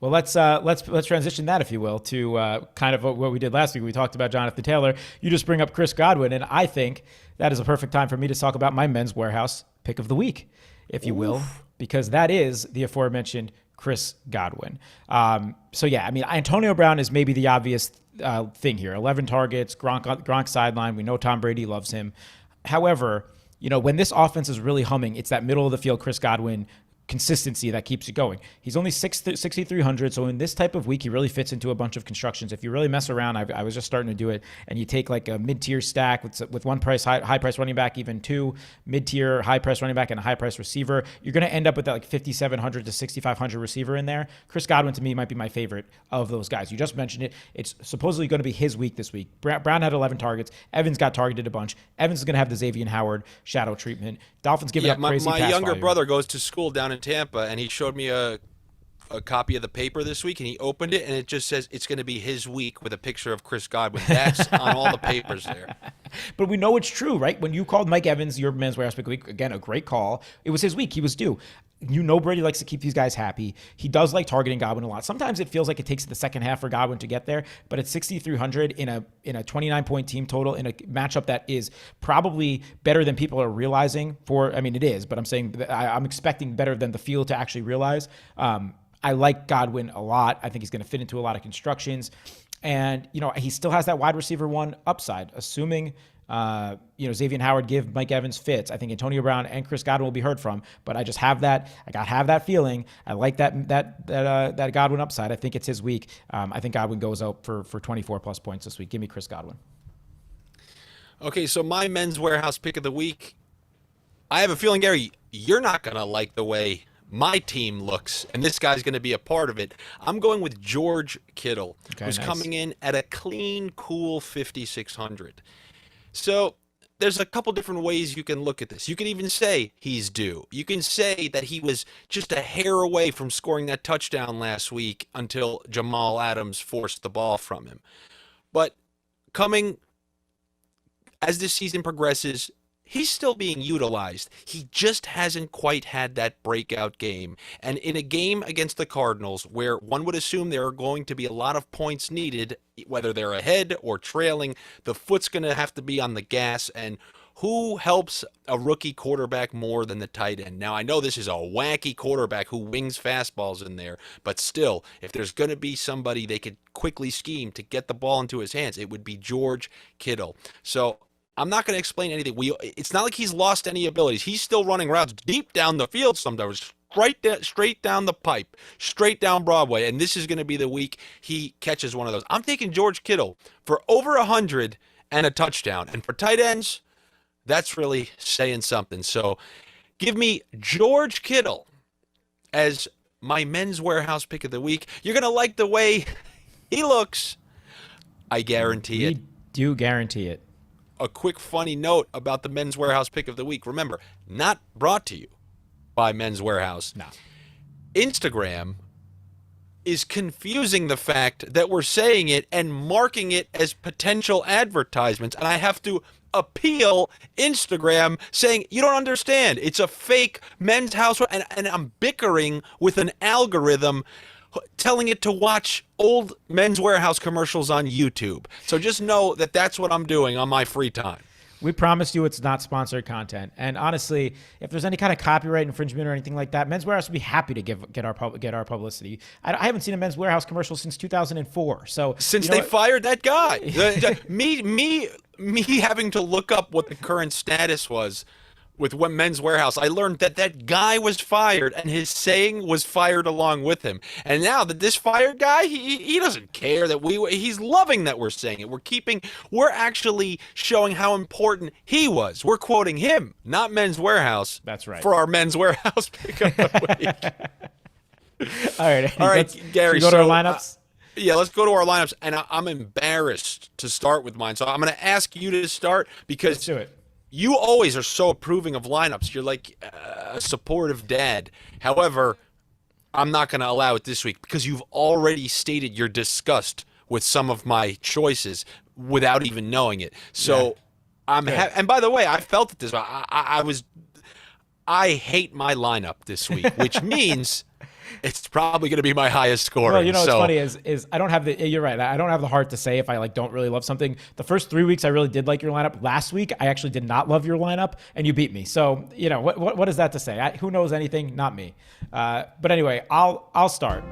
Well, let's transition that, if you will, to kind of what we did last week. We talked about Jonathan Taylor. You just bring up Chris Godwin, and I think that is a perfect time for me to talk about my men's warehouse pick of the week, if you will, because that is the aforementioned Chris Godwin. So yeah, I mean, Antonio Brown is maybe the obvious thing here. 11 targets, Gronk sideline. We know Tom Brady loves him. However, when this offense is really humming, it's that middle of the field Chris Godwin consistency that keeps it going. He's only 6,300, so in this type of week, he really fits into a bunch of constructions. If you really mess around, I was just starting to do it, and you take like a mid-tier stack with one price high price running back, even two mid-tier high price running back and a high price receiver, you're going to end up with that like 5,700 to 6,500 receiver in there. Chris Godwin to me might be my favorite of those guys. You just mentioned it. It's supposedly going to be his week this week. Brown had 11 targets. Evans got targeted a bunch. Evans is going to have the Xavier Howard shadow treatment. Dolphins giving up crazy pass my younger volume. brother goes to school down in Tampa, and he showed me a copy of the paper this week, and he opened it, and it just says it's going to be his week with a picture of Chris Godwin. That's on all the papers there. But we know it's true, right? When you called Mike Evans your men's warehouse pick of the week, again, a great call. It was his week. He was due. Brady likes to keep these guys happy. He does like targeting Godwin a lot. Sometimes it feels like it takes the second half for Godwin to get there, but at 6,300 in a 29-point team total in a matchup that is probably better than people are realizing it is, but I'm saying I'm expecting better than the field to actually realize. I like Godwin a lot. I think he's going to fit into a lot of constructions. And, he still has that wide receiver one upside, assuming, Xavier Howard give Mike Evans fits. I think Antonio Brown and Chris Godwin will be heard from, but I just have that. Have that feeling. I like that Godwin upside. I think it's his week. I think Godwin goes out for 24 plus points this week. Give me Chris Godwin. Okay, so my men's warehouse pick of the week, I have a feeling, Gary, you're not going to like the way my team looks, and this guy's going to be a part of it. I'm going with George Kittle, who's coming in at a clean, cool 5,600. So there's a couple different ways you can look at this. You can even say he's due. You can say that he was just a hair away from scoring that touchdown last week until Jamal Adams forced the ball from him. But as this season progresses, he's still being utilized. He just hasn't quite had that breakout game. And in a game against the Cardinals, where one would assume there are going to be a lot of points needed, whether they're ahead or trailing, the foot's going to have to be on the gas. And who helps a rookie quarterback more than the tight end? Now, I know this is a wacky quarterback who wings fastballs in there, but still, if there's going to be somebody they could quickly scheme to get the ball into his hands, it would be George Kittle. So I'm not going to explain anything. It's not like he's lost any abilities. He's still running routes deep down the field sometimes, straight down the pipe, straight down Broadway, and this is going to be the week he catches one of those. I'm taking George Kittle for over 100 and a touchdown. And for tight ends, that's really saying something. So give me George Kittle as my men's warehouse pick of the week. You're going to like the way he looks. I guarantee it. We do guarantee it. A quick funny note about the men's warehouse pick of the week. Remember, not brought to you by Men's Warehouse. No. Instagram is confusing the fact that we're saying it and marking it as potential advertisements. And I have to appeal Instagram saying, you don't understand. It's a fake Men's House. And I'm bickering with an algorithm telling it to watch old Men's Warehouse commercials on YouTube. So just know that that's what I'm doing on my free time. We promise you it's not sponsored content. And honestly, if there's any kind of copyright infringement or anything like that, Men's Warehouse would be happy to get our publicity. I haven't seen a Men's Warehouse commercial since 2004. So since they fired that guy, me having to look up what the current status was with Men's Warehouse, I learned that guy was fired and his saying was fired along with him. And now that this fired guy, he doesn't care that he's loving that we're saying it. We're actually showing how important he was. We're quoting him, not Men's Warehouse. That's right. For our Men's Warehouse pick of the week. All right. All right, Gary. Go to our lineups. Yeah, let's go to our lineups. And I'm embarrassed to start with mine. So I'm going to ask you to start because Let's do it. You always are so approving of lineups. You're like a supportive dad. However, I'm not going to allow it this week because you've already stated your disgust with some of my choices without even knowing it. So and by the way, I felt it this way. I hate my lineup this week, which means it's probably going to be my highest scoring. Well, you know what's So funny is I don't have the. You're right. I don't have the heart to say if I don't really love something. The first 3 weeks I really did like your lineup. Last week I actually did not love your lineup, and you beat me. So what is that to say? Who knows anything? Not me. But anyway, I'll start.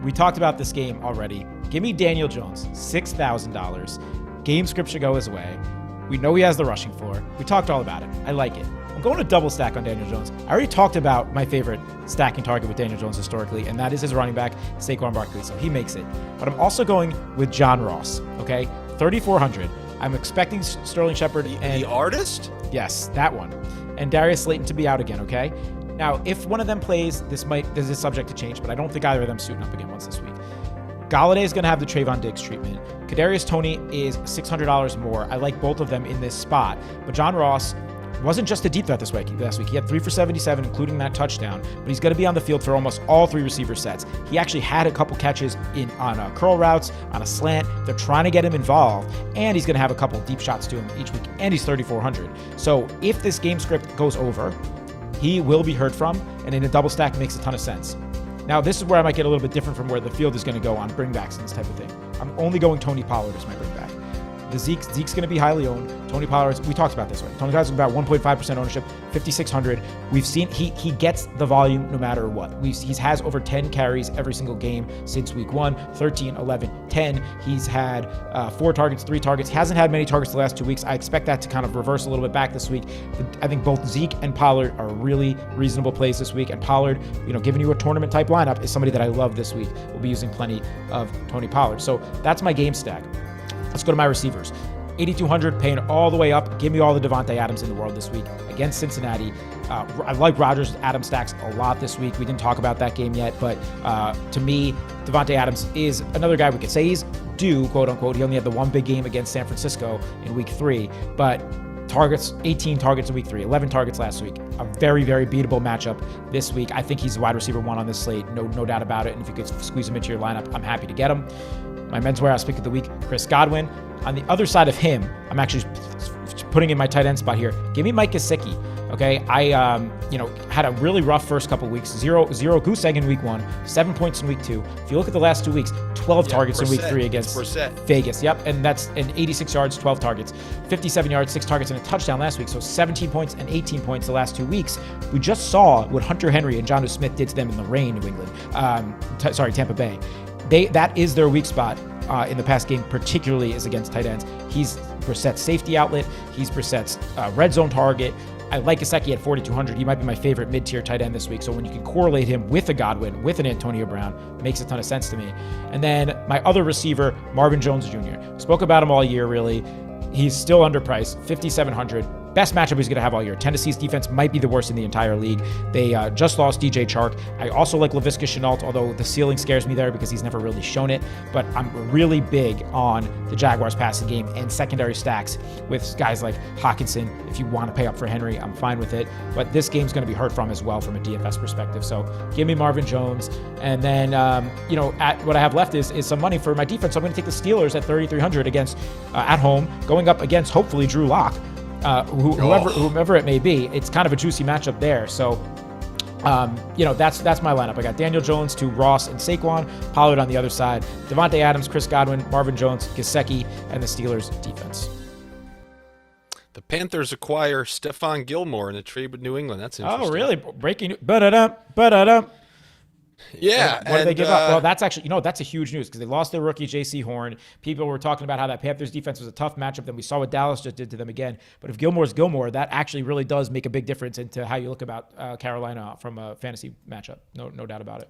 We talked about this game already. Give me Daniel Jones, $6,000. Game script should go his way. We know he has the rushing floor. We talked all about it. I like it. I'm going to double stack on Daniel Jones. I already talked about my favorite stacking target with Daniel Jones historically, and that is his running back, Saquon Barkley. So he makes it. But I'm also going with John Ross, okay? 3,400. I'm expecting Sterling Shepard and the artist? Yes, that one. And Darius Slayton to be out again, okay? Now, if one of them plays, this is subject to change, but I don't think either of them suiting up again once this week. Galladay is going to have the Trayvon Diggs treatment. Kadarius Toney is $600 more. I like both of them in this spot. But John Ross wasn't just a deep threat this week. He had 3 for 77, including that touchdown. But he's going to be on the field for almost all 3 receiver sets. He actually had a couple catches on curl routes, on a slant. They're trying to get him involved. And he's going to have a couple deep shots to him each week. And he's 3,400. So if this game script goes over, he will be heard from. And in a double stack makes a ton of sense. Now, this is where I might get a little bit different from where the field is going to go on bringbacks and this type of thing. I'm only going Tony Pollard as my bringback. Zeke's going to be highly owned. Tony Pollard, we talked about this, right? Tony Pollard's about 1.5% ownership, 5,600. We've seen he gets the volume no matter what. He has over 10 carries every single game since week 1, 13, 11, 10. He's had 4 targets, 3 targets. He hasn't had many targets the last 2 weeks. I expect that to kind of reverse a little bit back this week. I think both Zeke and Pollard are really reasonable plays this week. And Pollard, giving you a tournament type lineup is somebody that I love this week. We'll be using plenty of Tony Pollard. So that's my game stack. Let's go to my receivers. 8,200, paying all the way up. Give me all the Davante Adams in the world this week against Cincinnati. I like Rodgers' Adams stacks a lot this week. We didn't talk about that game yet, but to me, Davante Adams is another guy we could say he's due, quote unquote. He only had the one big game against San Francisco in week 3, but 18 targets in week 3, 11 targets last week. A very, very beatable matchup this week. I think he's wide receiver 1 on this slate, no doubt about it. And if you could squeeze him into your lineup, I'm happy to get him. My men's warehouse pick of the week, Chris Godwin. On the other side of him, I'm actually putting in my tight end spot here. Give me Mike Gesicki. Okay, I had a really rough first couple of weeks. Zero goose egg in week 1, 7 points in week 2. If you look at the last 2 weeks, 12 targets in week 3 against Vegas. Yep, and that's an 86 yards, 12 targets, 57 yards, 6 targets, and a touchdown last week. So 17 points and 18 points the last 2 weeks. We just saw what Hunter Henry and Jonnu Smith did to them in the rain, New England. Tampa Bay. That is their weak spot in the past game, particularly is against tight ends. He's Brissett's safety outlet. He's Brissett's red zone target. I like Gesicki at 4,200. He might be my favorite mid-tier tight end this week. So when you can correlate him with a Godwin, with an Antonio Brown, it makes a ton of sense to me. And then my other receiver, Marvin Jones Jr. Spoke about him all year, really. He's still underpriced, 5,700. Best matchup he's going to have all year. Tennessee's defense might be the worst in the entire league. They just lost DJ Chark. I also like Laviska Shenault, although the ceiling scares me there because he's never really shown it. But I'm really big on the Jaguars passing game and secondary stacks with guys like Hawkinson. If you want to pay up for Henry, I'm fine with it. But this game's going to be heard from as well from a DFS perspective. So give me Marvin Jones. And then, at what I have left is some money for my defense. So I'm going to take the Steelers at 3,300 against at home, going up against hopefully Drew Lock. Whomever it may be, it's kind of a juicy matchup there. So, that's my lineup. I got Daniel Jones to Ross and Saquon, Pollard on the other side, Davante Adams, Chris Godwin, Marvin Jones, Gesicki, and the Steelers defense. The Panthers acquire Stephon Gilmore in a trade with New England. That's interesting. Oh, really? Breaking. Ba-da-da. Yeah. What did they give up? Well, that's actually, that's a huge news because they lost their rookie J.C. Horn. People were talking about how that Panthers defense was a tough matchup. Then we saw what Dallas just did to them again. But if Gilmore's Gilmore, that actually really does make a big difference into how you look about Carolina from a fantasy matchup. No doubt about it.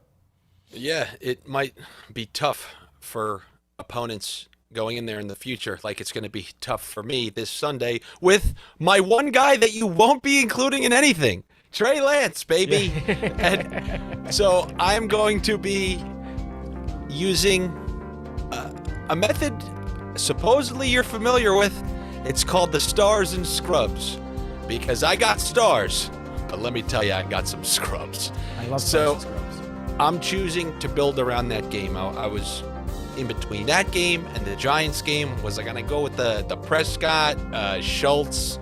Yeah, it might be tough for opponents going in there in the future, like it's going to be tough for me this Sunday with my one guy that you won't be including in anything. Trey Lance, baby. And so I'm going to be using a method supposedly you're familiar with. It's called the stars and scrubs because I got stars, but let me tell you, I got some scrubs. I love stars and scrubs. I'm choosing to build around that game. I was in between that game and the Giants game. Was I going to go with the Prescott, Schultz,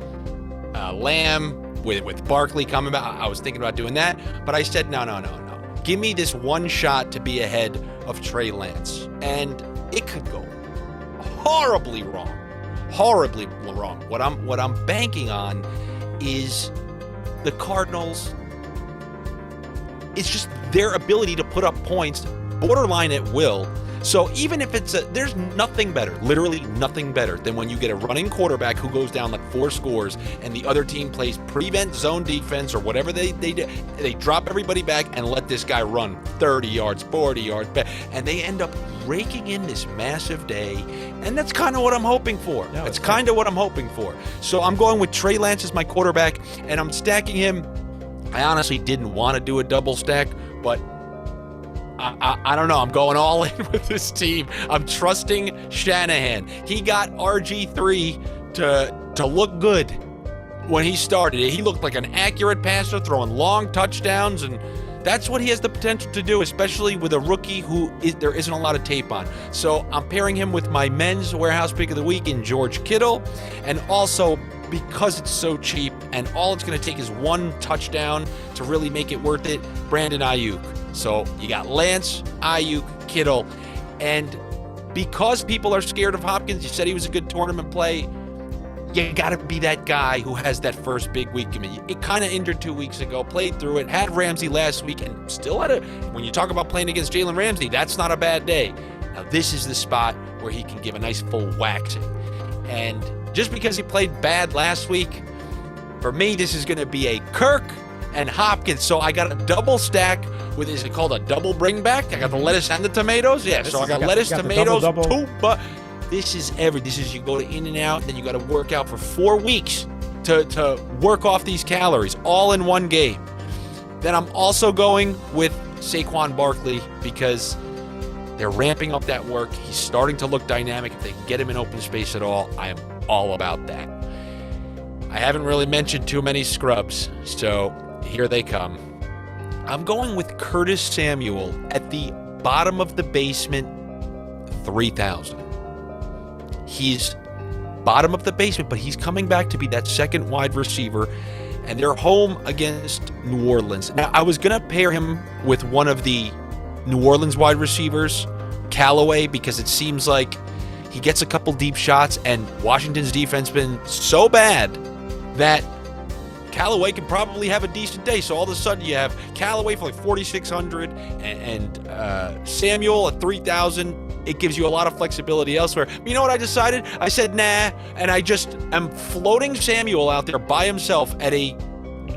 Lamb, with Barkley coming back? I was thinking about doing that, but I said, no. Give me this one shot to be ahead of Trey Lance. And it could go horribly wrong. Horribly wrong. What I'm banking on is the Cardinals. It's just their ability to put up points borderline at will. So even if there's nothing better, literally nothing better than when you get a running quarterback who goes down like 4 scores and the other team plays prevent zone defense or whatever they do. They drop everybody back and let this guy run 30 yards, 40 yards back, and they end up raking in this massive day. And that's kind of what I'm hoping for. No, that's kind of what I'm hoping for. So I'm going with Trey Lance as my quarterback, and I'm stacking him. I honestly didn't want to do a double stack, but I don't know. I'm going all in with this team. I'm trusting Shanahan. He got RG3 to look good when he started. He looked like an accurate passer, throwing long touchdowns, and that's what he has the potential to do, especially with a rookie there isn't a lot of tape on. So I'm pairing him with my men's warehouse pick of the week in George Kittle, and also because it's so cheap and all it's going to take is one touchdown to really make it worth it, Brandon Ayuk. So you got Lance, Ayuk, Kittle, and because people are scared of Hopkins, you said he was a good tournament play, you got to be that guy who has that first big week. I mean, it kind of injured 2 weeks ago, played through it, had Ramsey last week, and still when you talk about playing against Jalen Ramsey, that's not a bad day. Now, this is the spot where he can give a nice full waxing. And just because he played bad last week, for me, this is going to be a Kirk and Hopkins. So I got a double stack with, is it called a double bring back? I got the lettuce and the tomatoes. Yeah, so I got lettuce, tomatoes, two. But this is you go to In-N-Out, then you got to work out for 4 weeks to work off these calories, all in one game. Then I'm also going with Saquon Barkley because they're ramping up that work. He's starting to look dynamic. If they can get him in open space at all, I am all about that. I haven't really mentioned too many scrubs, so here they come. I'm going with Curtis Samuel at the bottom of the basement, 3,000. He's bottom of the basement, but he's coming back to be that second wide receiver, and they're home against New Orleans. Now, I was going to pair him with one of the New Orleans wide receivers, Callaway, because it seems like he gets a couple deep shots, and Washington's defense been so bad that Callaway can probably have a decent day. So all of a sudden you have Callaway for like 4,600 and Samuel at 3,000. It gives you a lot of flexibility elsewhere. You know what I decided? I said, nah, and I just am floating Samuel out there by himself at a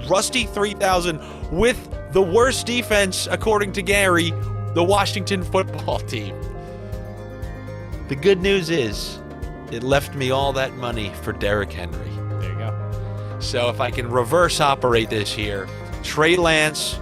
rusty 3,000 with the worst defense, according to Gary, the Washington football team. The good news is it left me all that money for Derrick Henry. There you go. So if I can reverse operate this here, Trey Lance,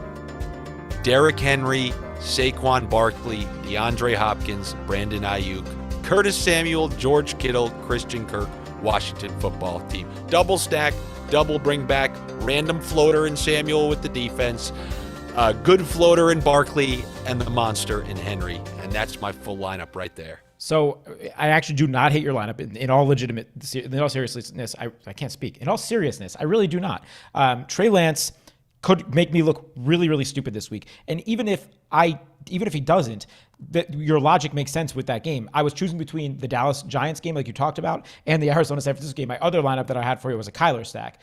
Derrick Henry, Saquon Barkley, DeAndre Hopkins, Brandon Ayuk, Curtis Samuel, George Kittle, Christian Kirk, Washington football team. Double stack, double bring back, random floater in Samuel with the defense, good floater in Barkley, and the monster in Henry. And that's my full lineup right there. So I actually do not hate your lineup in all in all seriousness. I can't speak. In all seriousness, I really do not. Trey Lance could make me look really, really stupid this week. And even if he doesn't, your logic makes sense with that game. I was choosing between the Dallas Giants game, like you talked about, and the Arizona San Francisco game. My other lineup that I had for you was a Kyler stack.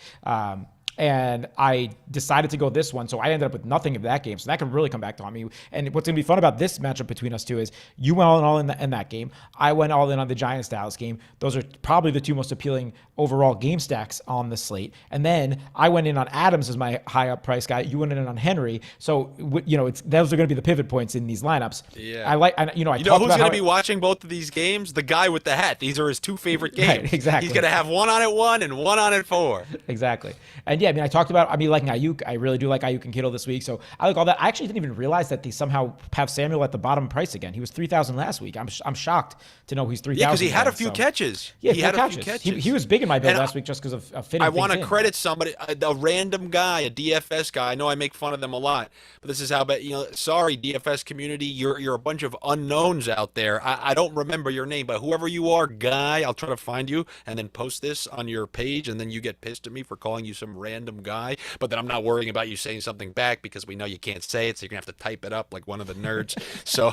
And I decided to go this one, so I ended up with nothing of that game. So that could really come back to haunt me. And what's going to be fun about this matchup between us two is you went all in that game. I went all in on the Giants-Dallas game. Those are probably the two most appealing overall game stacks on the slate. And then I went in on Adams as my high-up price guy. You went in on Henry. So, those are going to be the pivot points in these lineups. Yeah. You know who's going to be watching both of these games? The guy with the hat. These are his two favorite games. Right, exactly. He's going to have one on at 1 and one on at 4. Exactly. And yeah, I mean, I talked about liking Ayuk. I really do like Ayuk and Kittle this week. So I like all that. I actually didn't even realize that they somehow have Samuel at the bottom price again. He was 3,000 last week. I'm shocked to know he's 3,000. Yeah, because he had a few catches. Yeah, he had a few catches. He was big in my build last week just because of fitting. I want to credit somebody, a random guy, a DFS guy. I know I make fun of them a lot, but this is how bad. Sorry, DFS community, you're a bunch of unknowns out there. I don't remember your name, but whoever you are, guy, I'll try to find you and then post this on your page, and then you get pissed at me for calling you some random random guy, but then I'm not worrying about you saying something back because we know you can't say it, so you're gonna have to type it up like one of the nerds. So,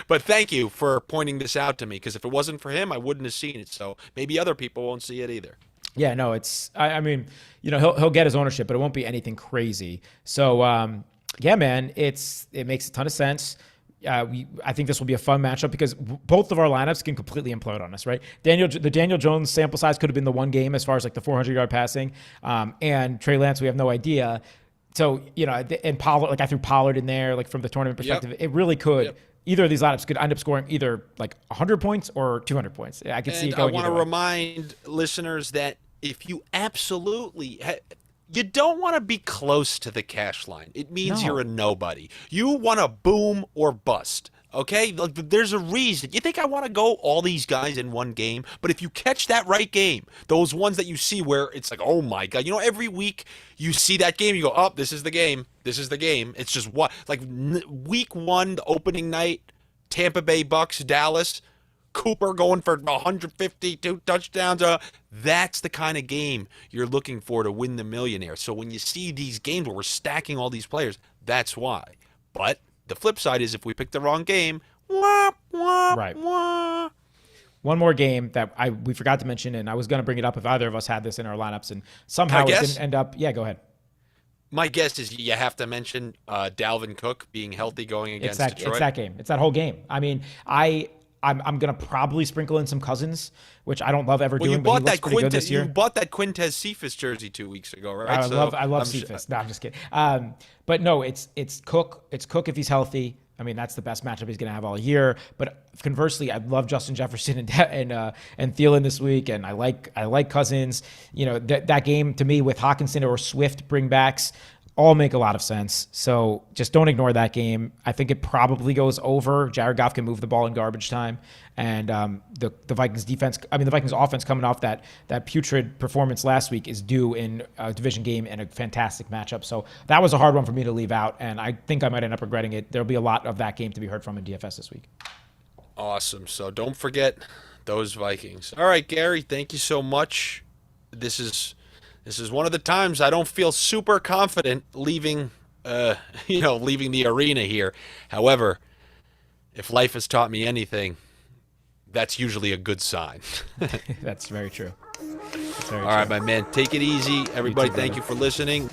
but thank you for pointing this out to me, because if it wasn't for him, I wouldn't have seen it. So maybe other people won't see it either. Yeah, no, I mean, he'll get his ownership, but it won't be anything crazy. So, yeah, man, it makes a ton of sense. I think this will be a fun matchup because both of our lineups can completely implode on us, right? The Daniel Jones sample size could have been the one game as far as like the 400-yard passing, and Trey Lance, we have no idea. So, and Pollard, like I threw Pollard in there, like from the tournament perspective, it really could. Yep. Either of these lineups could end up scoring either like 100 points or 200 points. I could see it going either way. I want to remind listeners that if you you don't want to be close to the cash line. It means you're a nobody. You want to boom or bust. Okay? Like, there's a reason. You think I want to go all these guys in one game, but if you catch that right game, those ones that you see where it's like, oh my God, every week you see that game, you go, oh, this is the game. This is the game. It's just what, like week 1, the opening night, Tampa Bay Bucks, Dallas, Cooper going for 152 touchdowns. That's the kind of game you're looking for to win the millionaire. So when you see these games where we're stacking all these players, that's why. But the flip side is if we pick the wrong game, right. One more game that we forgot to mention, and I was going to bring it up if either of us had this in our lineups, and somehow it didn't end up. Yeah, go ahead. My guess is you have to mention Dalvin Cook being healthy going against Detroit. It's that game. It's that whole game. I mean, I'm going to probably sprinkle in some Cousins, which I don't love ever doing, but he looks pretty good this year. You bought that Quintez Cephas jersey 2 weeks ago, right? I love Cephas. No, I'm just kidding. But no, it's Cook. It's Cook if he's healthy. I mean, that's the best matchup he's going to have all year. But conversely, I love Justin Jefferson and Thielen this week, and I like Cousins. That game to me with Hawkinson or Swift bringbacks all make a lot of sense. So just don't ignore that game. I think it probably goes over. Jared Goff can move the ball in garbage time. And the Vikings the Vikings offense coming off that putrid performance last week is due in a division game and a fantastic matchup. So that was a hard one for me to leave out, and I think I might end up regretting it. There'll be a lot of that game to be heard from in DFS this week. Awesome. So don't forget those Vikings. All right, Gary, thank you so much. This is one of the times I don't feel super confident leaving the arena here. However, if life has taught me anything, that's usually a good sign. That's very true. All right, my man. Take it easy. Everybody, thank you for listening.